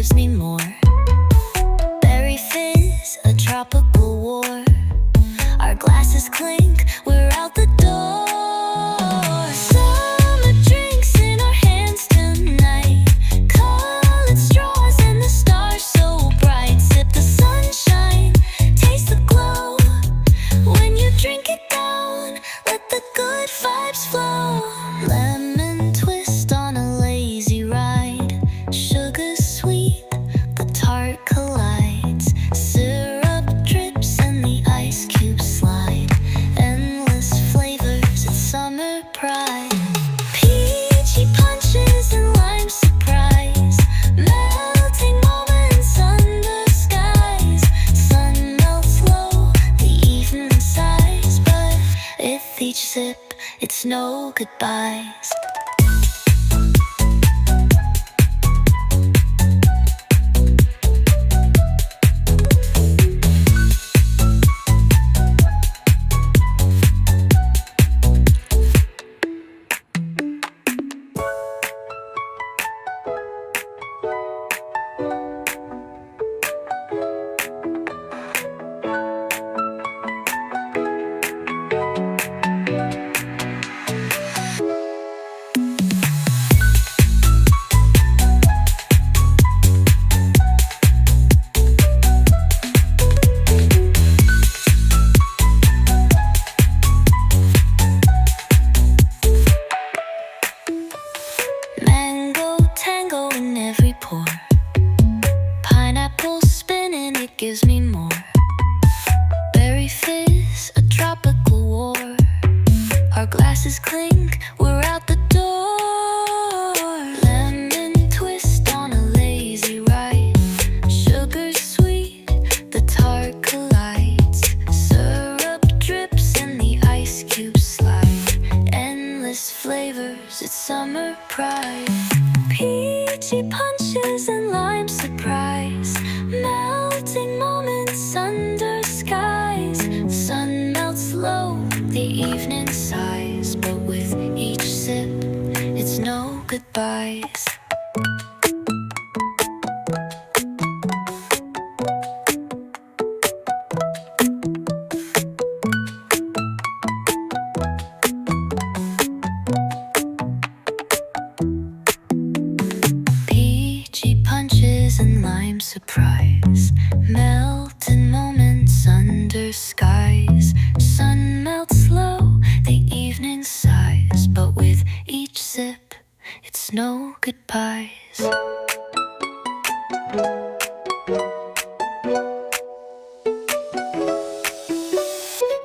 gives me more. Berry fizz, a tropical war. Our glasses clink, we're out the door. Summer drinks in our hands tonight. Colored straws and the stars so bright. Sip the sunshine, taste the glow. When you drink it down, let the good vibes flow. Lemon twist on a lazy ride. Sugar sweet, the tart collides. Syrup drips and the ice cubes slide. Endless flavors, it's summer pride. Peachy punches and lime surprise. Melting moments under skies. Sun melts low, the evening sighs. But with each sip, it's no goodbyes. Mango tango in every pore. Pineapple spinning, it gives me more. Berry fizz, a tropical war. Our glasses clink, we're out the door. Lemon twist on a lazy ride. Sugar sweet, the tart collides. Syrup drips and the ice cubes slide. Endless flavors, it's summer pride. Peachy punches and lime surprise. Melting moments under skies. Sun melts low, the evening sighs. But with each sip, it's no goodbyes. Peachy punches and lime surprise. Melting moments under skies. Sun melts low, the evening sighs. But with each sip, it's no goodbyes.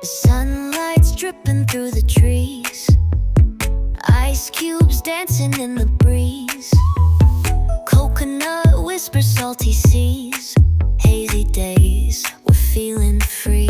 Sunlight's dripping through the trees. Ice cubes dancing in the breeze. Coconut whispers, salty seas. Hazy days, we're feeling free.